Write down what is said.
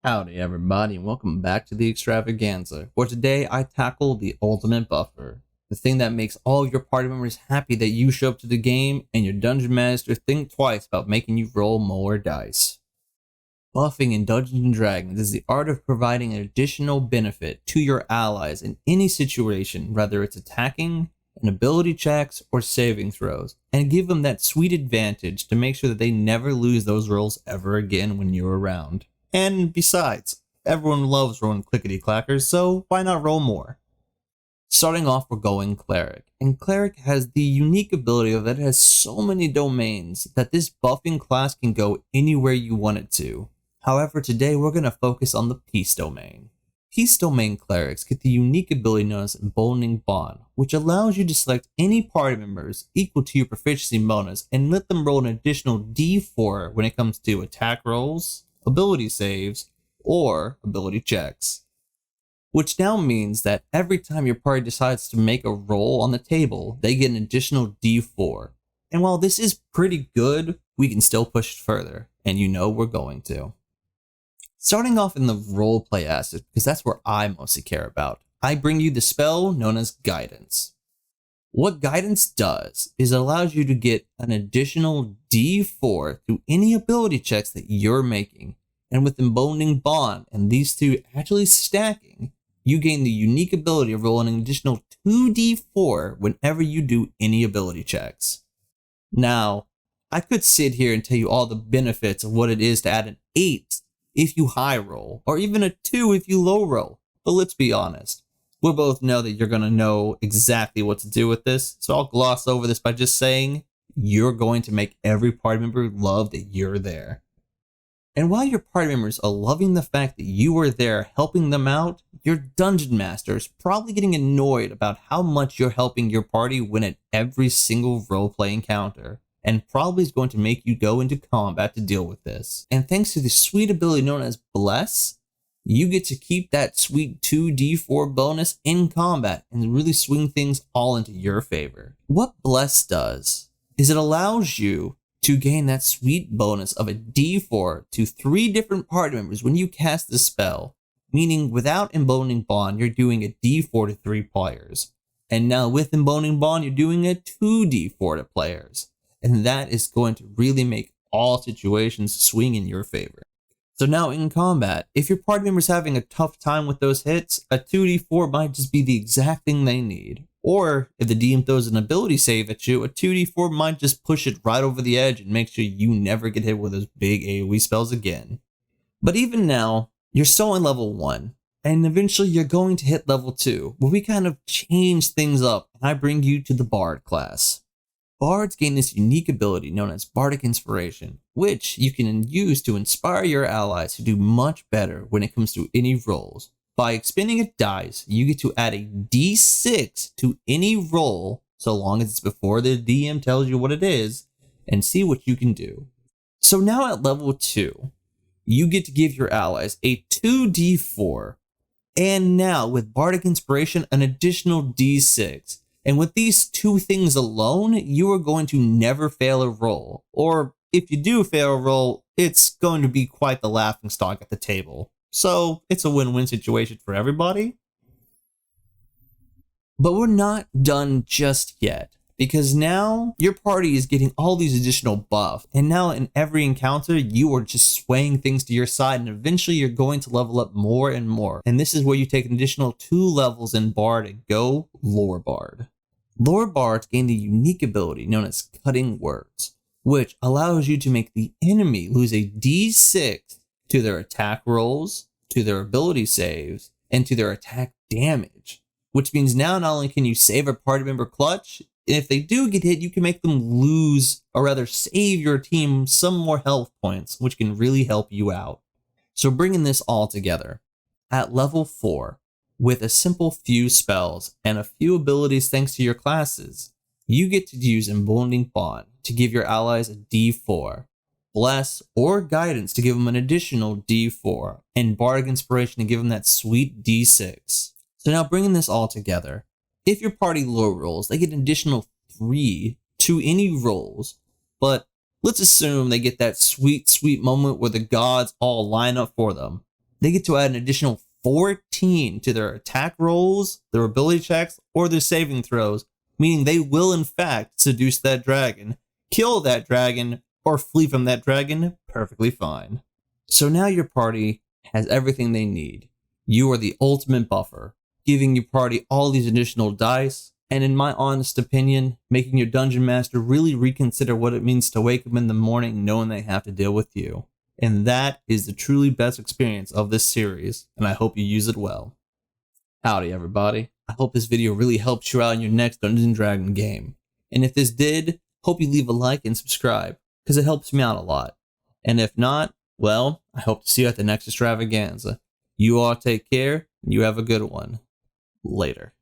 Howdy everybody and welcome back to the extravaganza, where today I tackle the ultimate buffer. The thing that makes all of your party members happy that you show up to the game and your dungeon master think twice about making you roll more dice. Buffing in Dungeons & Dragons is the art of providing an additional benefit to your allies in any situation, whether it's attacking, an ability checks, or saving throws, and give them that sweet advantage to make sure that they never lose those rolls ever again when you're around. And besides, everyone loves rolling clickety-clackers, so why not roll more? Starting off, we're going Cleric, and Cleric has the unique ability of that it has so many domains that this buffing class can go anywhere you want it to. However, today we're going to focus on the Peace domain. Peace domain clerics get the unique ability known as Emboldening Bond, which allows you to select any party members equal to your proficiency bonus and let them roll an additional d4 when it comes to attack rolls, ability saves, or ability checks. Which now means that every time your party decides to make a roll on the table, they get an additional d4. And while this is pretty good, we can still push it further, and you know we're going to. Starting off in the roleplay aspect, because that's where I mostly care about, I bring you the spell known as Guidance. What Guidance does is it allows you to get an additional d4 through any ability checks that you're making, and with Emboldening Bond and these two actually stacking, you gain the unique ability of rolling an additional 2d4 whenever you do any ability checks. Now, I could sit here and tell you all the benefits of what it is to add an 8 if you high roll, or even a 2 if you low roll, but let's be honest. We both know that you're going to know exactly what to do with this, so I'll gloss over this by just saying you're going to make every party member love that you're there. And while your party members are loving the fact that you are there helping them out, your dungeon master is probably getting annoyed about how much you're helping your party win at every single roleplay encounter, and probably is going to make you go into combat to deal with this. And thanks to the sweet ability known as Bless, you get to keep that sweet 2d4 bonus in combat and really swing things all into your favor. What Bless does is it allows you to gain that sweet bonus of a d4 to 3 different party members when you cast the spell, meaning without Emboldening Bond, you're doing a d4 to 3 players. And now with Emboldening Bond, you're doing a 2d4 to players. And that is going to really make all situations swing in your favor. So now in combat, if your party member's having a tough time with those hits, a 2d4 might just be the exact thing they need. Or if the DM throws an ability save at you, a 2d4 might just push it right over the edge and make sure you never get hit with those big AoE spells again. But even now, you're still in level 1, and eventually you're going to hit level 2, where we kind of change things up, and I bring you to the Bard class. Bards gain this unique ability known as Bardic Inspiration, which you can use to inspire your allies to do much better when it comes to any rolls. By expending a dice, you get to add a d6 to any roll, so long as it's before the DM tells you what it is, and see what you can do. So now at level 2, you get to give your allies a 2d4, and now with Bardic Inspiration, an additional d6. And with these 2 things alone, you are going to never fail a roll. Or if you do fail a roll, it's going to be quite the laughingstock at the table. So it's a win-win situation for everybody. But we're not done just yet, because now your party is getting all these additional buffs, and now in every encounter, you are just swaying things to your side, and eventually you're going to level up more and more. And this is where you take an additional 2 levels in Bard and go Lore Bard. Lore Bards gain the unique ability known as Cutting Words, which allows you to make the enemy lose a d6 to their attack rolls, to their ability saves, and to their attack damage. Which means now not only can you save a party member clutch, and if they do get hit, you can make them lose, or rather save your team some more health points, which can really help you out. So bringing this all together, at level 4, with a simple few spells and a few abilities thanks to your classes, you get to use Emboldening Bond to give your allies a d4, Bless or Guidance to give them an additional d4, and Bardic Inspiration to give them that sweet d6. So now bringing this all together, if your party low rolls, they get an additional 3 to any rolls, but let's assume they get that sweet moment where the gods all line up for them. they get to add an additional 14 to their attack rolls, their ability checks, or their saving throws, meaning they will in fact seduce that dragon, kill that dragon, or flee from that dragon perfectly fine. So now your party has everything they need. You are the ultimate buffer, giving your party all these additional dice, and in my honest opinion, making your dungeon master really reconsider what it means to wake up in the morning knowing they have to deal with you. And that is the truly best experience of this series, and I hope you use it well. Howdy everybody, I hope this video really helps you out in your next Dungeons & Dragons game. And if this did, hope you leave a like and subscribe, because it helps me out a lot. And if not, well, I hope to see you at the next extravaganza. You all take care, and you have a good one. Later.